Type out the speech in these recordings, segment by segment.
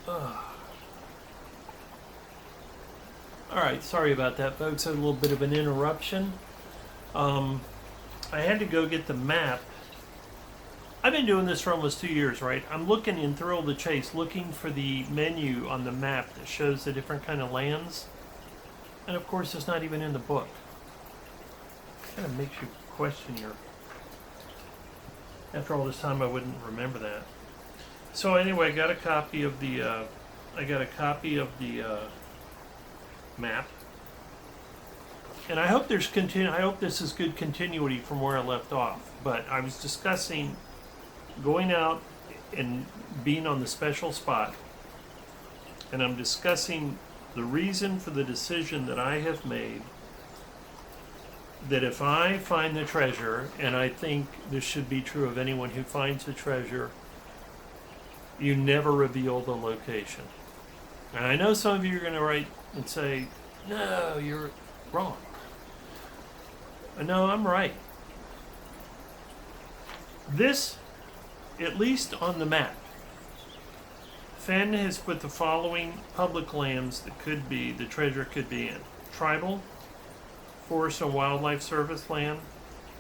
Alright, sorry about that, folks. A little bit of an interruption. I had to go get the map. I've been doing this for almost 2 years, right? I'm looking in Thrill of the Chase, looking for the menu on the map that shows the different kind of lands. And of course, it's not even in the book. Kind of makes you question your... After all this time, I wouldn't remember that. So anyway, I got a copy of the map, and I hope I hope this is good continuity from where I left off. But I was discussing going out and being on the special spot, and I'm discussing the reason for the decision that I have made, that if I find the treasure, and I think this should be true of anyone who finds the treasure, you never reveal the location. And I know some of you are going to write and say, no, you're wrong. No, I'm right. This, at least on the map, Fenn has put the following public lands that the treasure could be in: tribal, Forest and Wildlife Service land,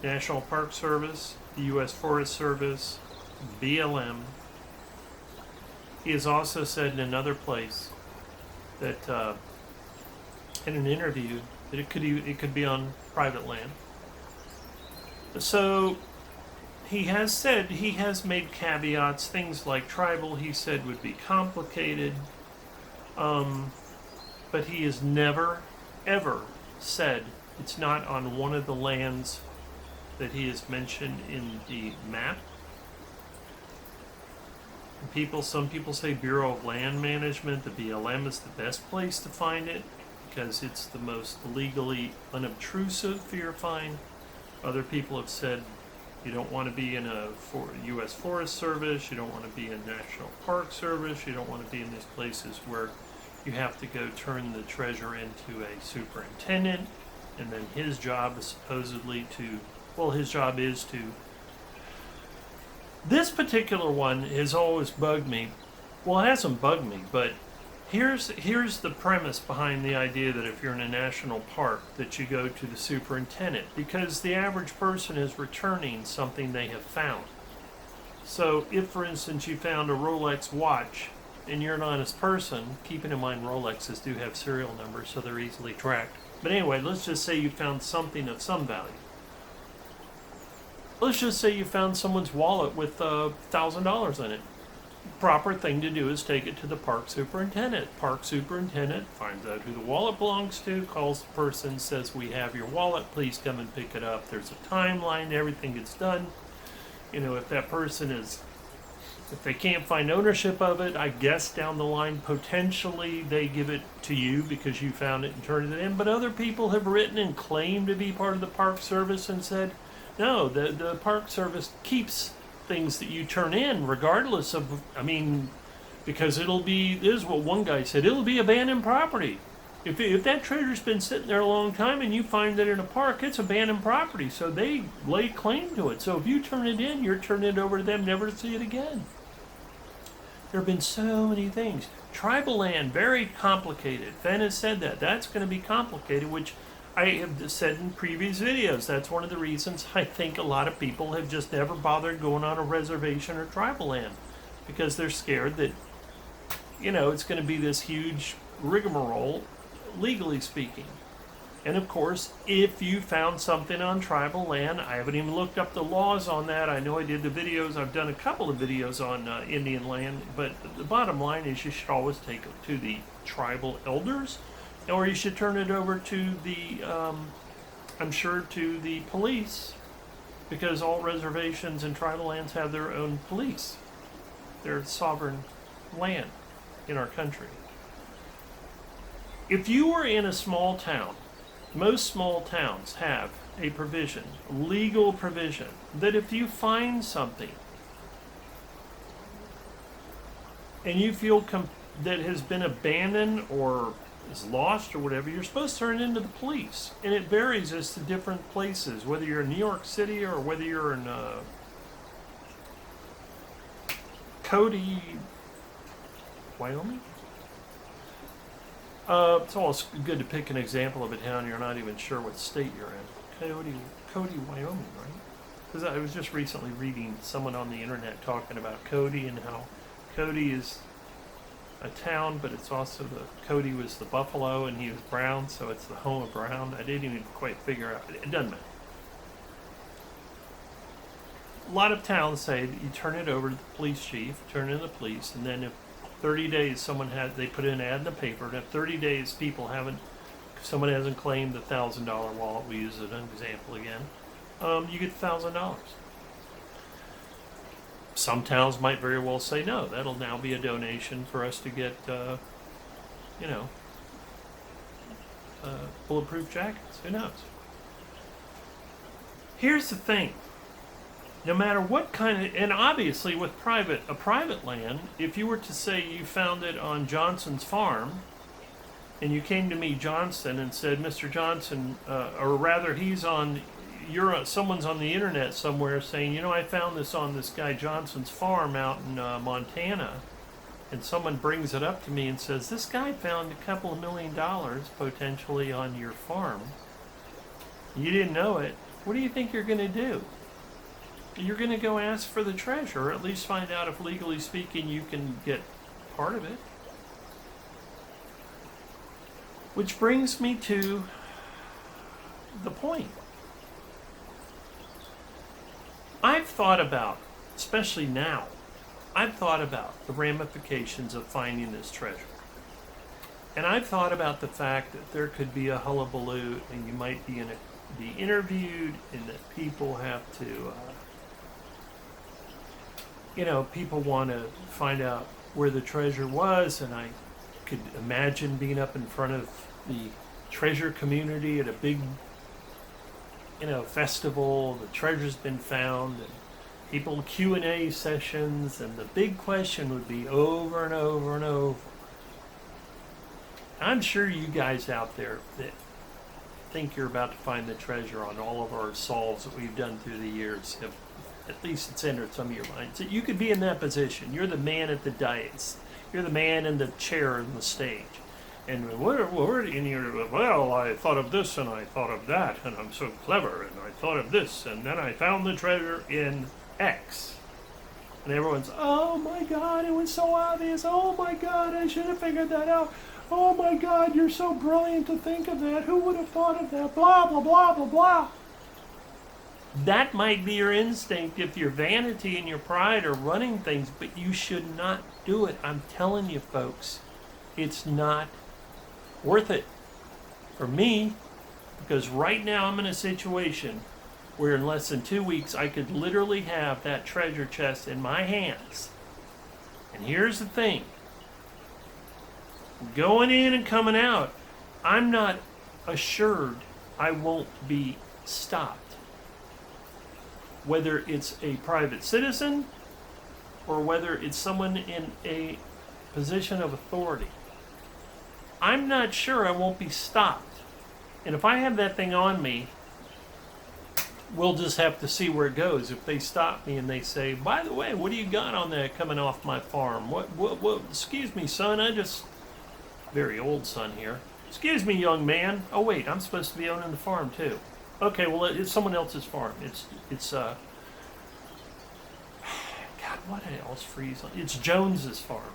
National Park Service, the U.S. Forest Service, BLM. He has also said in another place that, in an interview, that it could be on private land. So he has said, he has made caveats. Things like tribal, he said, would be complicated, but he has never, ever said it's not on one of the lands that he has mentioned in the map. Some people say Bureau of Land Management, the BLM, is the best place to find it because it's the most legally unobtrusive for your find. Other people have said you don't want to be in a U.S. Forest Service, you don't want to be in National Park Service, you don't want to be in these places where you have to go turn the treasure into a superintendent, and then his job is supposedly his job is to... This particular one has always bugged me. Well, it hasn't bugged me, but here's the premise behind the idea that if you're in a national park, that you go to the superintendent, because the average person is returning something they have found. So if, for instance, you found a Rolex watch and you're an honest person, keeping in mind Rolexes do have serial numbers, so they're easily tracked. But anyway, let's just say you found something of some value. Let's just say you found someone's wallet with $1,000 in it. Proper thing to do is take it to the park superintendent. Park superintendent finds out who the wallet belongs to, calls the person, says, we have your wallet, please come and pick it up. There's a timeline, everything gets done. If that person if they can't find ownership of it, I guess down the line, potentially they give it to you because you found it and turned it in. But other people have written and claimed to be part of the Park Service and said, no, the Park Service keeps things that you turn in regardless of, because this is what one guy said, it'll be abandoned property. If that treasure's been sitting there a long time and you find it in a park, it's abandoned property, so they lay claim to it. So if you turn it in, you're turning it over to them, never to see it again. There have been so many things. Tribal land, very complicated. Fenn has said that. That's going to be complicated, which I have said in previous videos. That's one of the reasons I think a lot of people have just never bothered going on a reservation or tribal land, because they're scared that, it's going to be this huge rigmarole, legally speaking. And of course, if you found something on tribal land, I haven't even looked up the laws on that. I know I did the videos. I've done a couple of videos on Indian land, but the bottom line is you should always take it to the tribal elders, or you should turn it over to the, to the police, because all reservations and tribal lands have their own police. They're sovereign land in our country. If you were in a small town, most small towns have a provision, legal provision, that if you find something and you feel that has been abandoned or is lost or whatever, you're supposed to turn it into the police. And it varies as to different places, whether you're in New York City or whether you're in Cody, Wyoming? It's always good to pick an example of a town you're not even sure what state you're in. Cody, Wyoming, right? Because I was just recently reading someone on the internet talking about Cody and how Cody is a town, but it's also Cody was the buffalo and he was brown, so it's the home of brown. I didn't even quite figure out. It doesn't matter. A lot of towns say that you turn it over to the police chief, turn it in the police, and then if 30 days they put in an ad in the paper, and if 30 days someone hasn't claimed the $1,000 wallet, we use it as an example again, you get $1,000. Some towns might very well say no, that'll now be a donation for us to get, bulletproof jackets. Who knows? Here's the thing. No matter what kind of, and obviously with a private land, if you were to say you found it on Johnson's farm, and you came to me, Johnson, and said, Mr. Johnson, or rather someone's on the internet somewhere saying, I found this on this guy Johnson's farm out in Montana, and someone brings it up to me and says, this guy found a couple of $1 million potentially on your farm. You didn't know it. What do you think you're going to do? You're going to go ask for the treasure, or at least find out if legally speaking you can get part of it. Which brings me to the point. I've thought about, especially now, I've thought about the ramifications of finding this treasure. And I've thought about the fact that there could be a hullabaloo and you might be interviewed, and that people have to, people want to find out where the treasure was, and I could imagine being up in front of the treasure community at a big, festival. The treasure's been found, and people Q&A sessions, and the big question would be over and over and over. I'm sure you guys out there that think you're about to find the treasure on all of our solves that we've done through the years have, at least it's entered some of your minds, that you could be in that position. You're the man at the dais. You're the man in the chair on the stage. And well, I thought of this and I thought of that, and I'm so clever, and I thought of this, and then I found the treasure in X. And everyone's, oh my God, it was so obvious. Oh my God, I should have figured that out. Oh my God, you're so brilliant to think of that. Who would have thought of that? Blah, blah, blah, blah, blah. That might be your instinct if your vanity and your pride are running things, but you should not do it. I'm telling you, folks, it's not worth it for me, because right now I'm in a situation where in less than 2 weeks I could literally have that treasure chest in my hands. And here's the thing. Going in and coming out, I'm not assured I won't be stopped. Whether it's a private citizen or whether it's someone in a position of authority. I'm not sure I won't be stopped. And if I have that thing on me, we'll just have to see where it goes. If they stop me and they say, by the way, what do you got on that coming off my farm? What, excuse me, son, very old son here. Excuse me, young man. Oh, wait, I'm supposed to be owning the farm, too. Okay, well, it's someone else's farm. God, what else freeze? It's Jones's farm.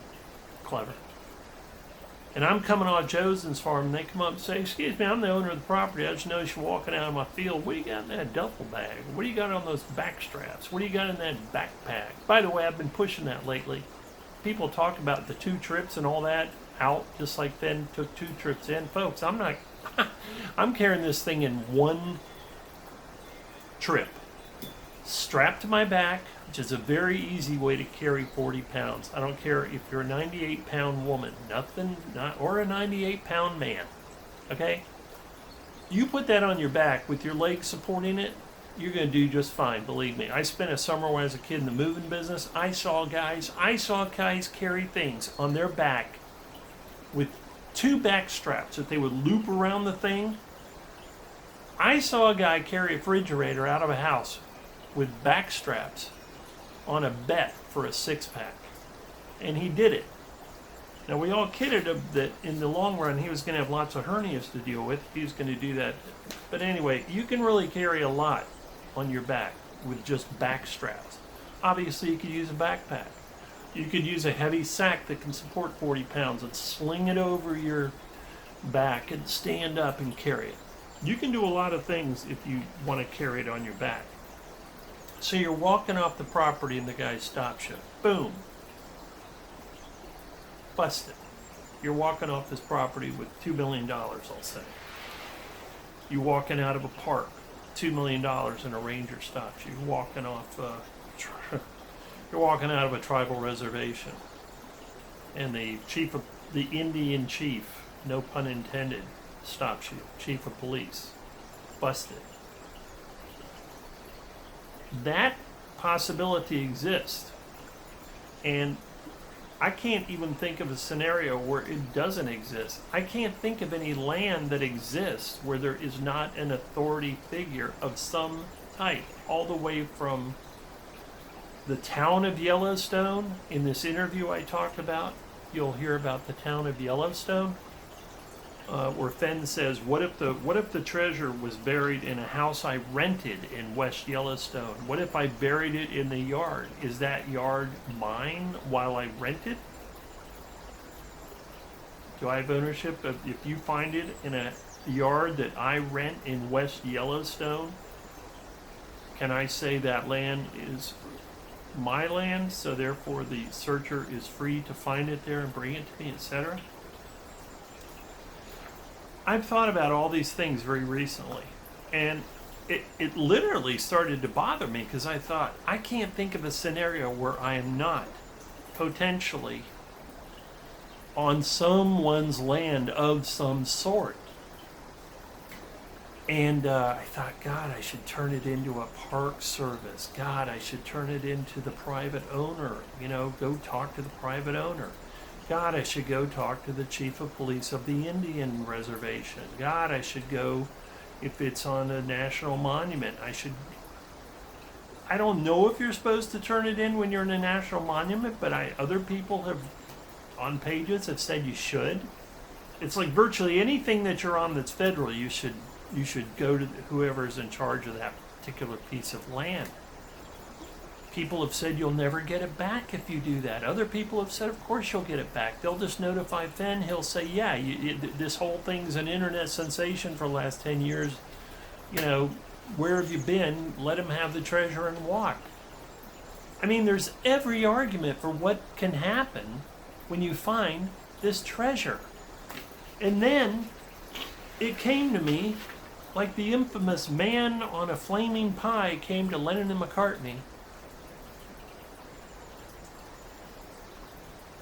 Clever. And I'm coming off Jones's farm, and they come up and say, excuse me, I'm the owner of the property. I just noticed you're walking out of my field. What do you got in that duffel bag? What do you got on those back straps? What do you got in that backpack? By the way, I've been pushing that lately. People talk about the 2 trips and all that out, just like Fenn took 2 trips in. Folks, I'm carrying this thing in 1 trip. Strapped to my back, which is a very easy way to carry 40 pounds. I don't care if you're a 98-pound woman, or a 98-pound man, okay? You put that on your back with your legs supporting it, you're going to do just fine, believe me. I spent a summer when I was a kid in the moving business. I saw guys carry things on their back with 2 back straps that they would loop around the thing. I saw a guy carry a refrigerator out of a house with back straps on a bet for a 6-pack. And he did it. Now, we all kidded him that in the long run he was going to have lots of hernias to deal with. He was going to do that. But anyway, you can really carry a lot on your back with just back straps. Obviously, you could use a backpack. You could use a heavy sack that can support 40 pounds and sling it over your back and stand up and carry it. You can do a lot of things if you want to carry it on your back. So you're walking off the property and the guy stops you. Boom. Busted. You're walking off this property with $2 million, I'll say. You're walking out of a park, $2 million, and a ranger stops you. You're walking off, you're walking out of a tribal reservation, and the Indian chief, no pun intended, stops you. Chief of police, busted. That possibility exists, and I can't even think of a scenario where it doesn't exist. I can't think of any land that exists where there is not an authority figure of some type, all the way from the town of Yellowstone. In this interview I talked about, you'll hear about the town of Yellowstone, where Fenn says, what if the treasure was buried in a house I rented in West Yellowstone? What if I buried it in the yard? Is that yard mine while I rent it? Do I have ownership of, if you find it in a yard that I rent in West Yellowstone, can I say that land is my land, so therefore the searcher is free to find it there and bring it to me, etc.? I've thought about all these things very recently, and it literally started to bother me because I thought, I can't think of a scenario where I am not potentially on someone's land of some sort. And I thought, God, I should turn it into a park service. God, I should turn it into the private owner. Go talk to the private owner. God, I should go talk to the chief of police of the Indian reservation. God, I should go, if it's on a national monument, I don't know if you're supposed to turn it in when you're in a national monument, but other people have, on pages, have said you should. It's like virtually anything that you're on that's federal, you should go to whoever's in charge of that particular piece of land. People have said you'll never get it back if you do that. Other people have said, of course you'll get it back. They'll just notify Fenn. He'll say, yeah, this whole thing's an internet sensation for the last 10 years. Where have you been? Let him have the treasure and walk. I mean, there's every argument for what can happen when you find this treasure. And then it came to me like the infamous man on a flaming pie came to Lennon and McCartney.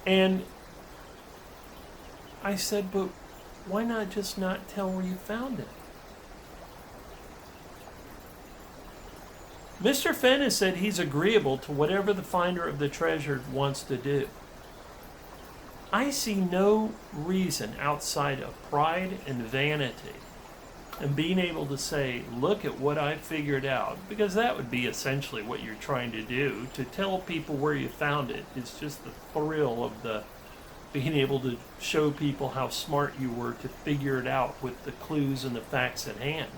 And I said, but why not just not tell where you found it? Mr. Fenn has said he's agreeable to whatever the finder of the treasure wants to do. I see no reason outside of pride and vanity and being able to say, look at what I figured out, because that would be essentially what you're trying to do. To tell people where you found it is just the thrill of the being able to show people how smart you were to figure it out with the clues and the facts at hand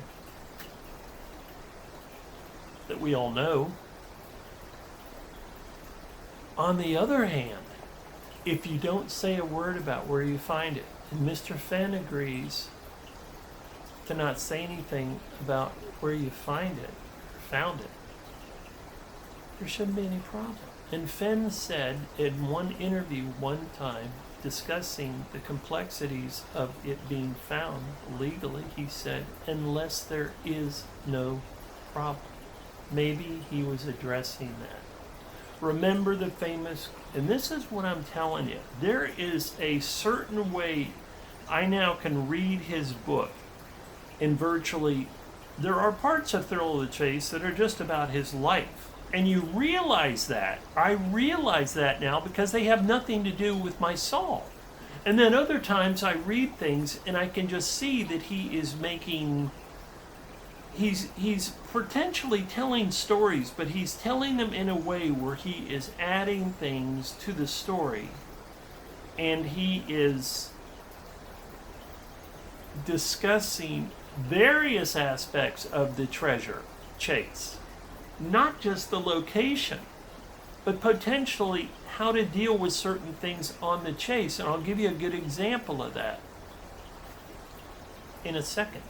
that we all know. On the other hand, if you don't say a word about where you find it, and Mr. Fenn agrees to not say anything about where you found it, there shouldn't be any problem. And Fenn said in one interview one time, discussing the complexities of it being found legally, he said, unless there is no problem. Maybe he was addressing that. Remember the famous, and this is what I'm telling you, there is a certain way I now can read his book, and virtually, there are parts of Thrill of the Chase that are just about his life. And you realize that. I realize that now because they have nothing to do with my soul. And then other times I read things and I can just see that he is making, he's potentially telling stories, but he's telling them in a way where he is adding things to the story and he is discussing various aspects of the treasure chase, not just the location, but potentially how to deal with certain things on the chase. And I'll give you a good example of that in a second.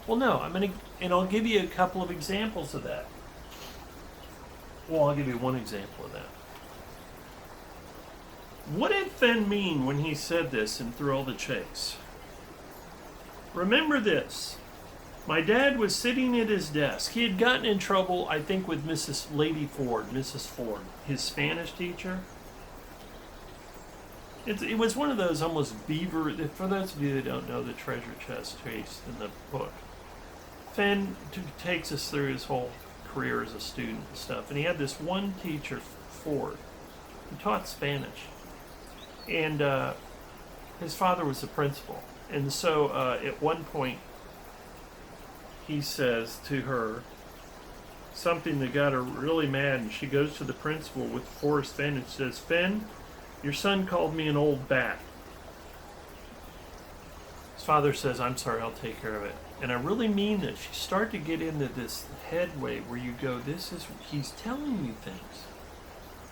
Well, no, I'll give you a couple of examples of that. Well, I'll give you one example of that. What did Fenn mean when he said this in Thrill the Chase? Remember this. My dad was sitting at his desk. He had gotten in trouble, I think, with Mrs. Ford, his Spanish teacher. It was one of those almost beaver, for those of you that don't know the treasure chest chase in the book. Fenn takes us through his whole career as a student and stuff. And he had this one teacher, Ford, who taught Spanish. And his father was the principal. And so at one point, he says to her something that got her really mad, and she goes to the principal with Forrest Fenn and says, Fenn, your son called me an old bat. His father says, I'm sorry, I'll take care of it. And I really mean this. You start to get into this headway where you go, he's telling you things.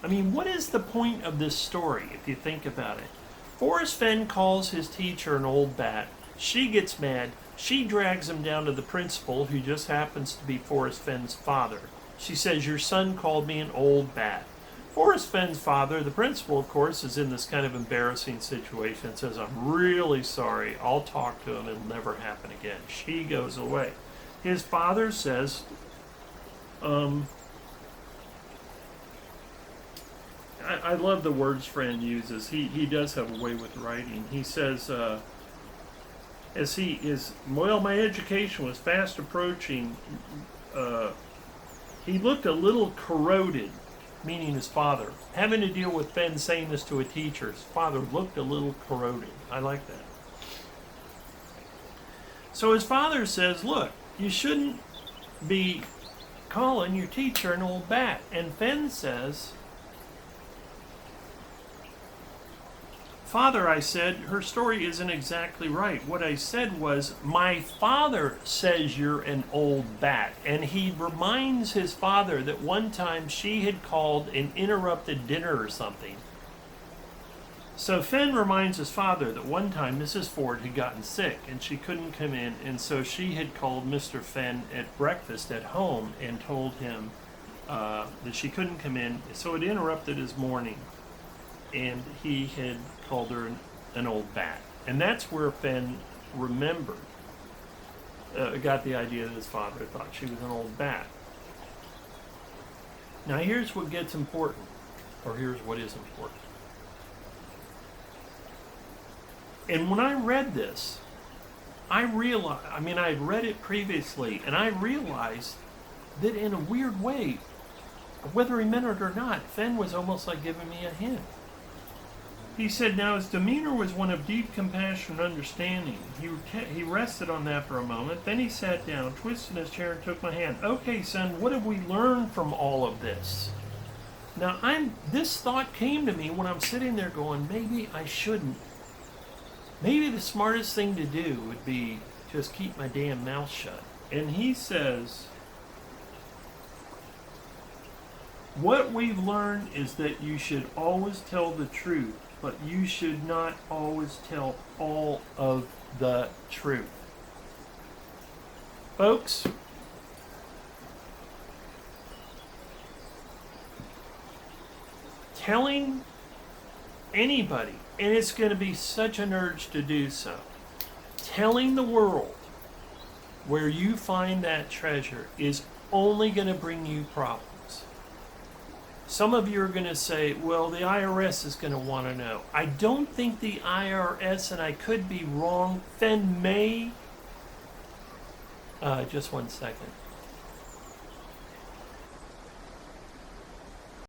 I mean, what is the point of this story, if you think about it? Forrest Fenn calls his teacher an old bat. She gets mad. She drags him down to the principal, who just happens to be Forrest Fenn's father. She says, your son called me an old bat. Forrest Fenn's father, the principal, of course, is in this kind of embarrassing situation and says, I'm really sorry. I'll talk to him. It'll never happen again. She goes away. His father says, I love the words Fenn uses. He does have a way with writing. He says, my education was fast approaching, he looked a little corroded, meaning his father. Having to deal with Fenn saying this to a teacher, his father looked a little corroded. I like that. So his father says, look, you shouldn't be calling your teacher an old bat. And Fenn says, Father, I said, her story isn't exactly right. What I said was, my father says you're an old bat. And he reminds his father that one time she had called and interrupted dinner or something. So Fenn reminds his father that one time Mrs. Ford had gotten sick and she couldn't come in. And so she had called Mr. Fenn at breakfast at home and told him that she couldn't come in. So it interrupted his morning. And he had called her an old bat. And that's where Fenn remembered, got the idea that his father thought she was an old bat. Now here's what gets important, or here's what is important. And when I read this, I realized, I had read it previously, and I realized that in a weird way, whether he meant it or not, Fenn was almost like giving me a hint. He said, now his demeanor was one of deep compassion and understanding. He rested on that for a moment. Then he sat down, twisted his chair, and took my hand. Okay, son, what have we learned from all of this? Now, this thought came to me when I'm sitting there going, maybe I shouldn't. Maybe the smartest thing to do would be just keep my damn mouth shut. And he says, what we've learned is that you should always tell the truth, but you should not always tell all of the truth. Folks, telling anybody, and it's going to be such an urge to do so, telling the world where you find that treasure is only going to bring you problems. Some of you are going to say, well, the IRS is going to want to know. I don't think the IRS, and I could be wrong, Fenn may... just one second.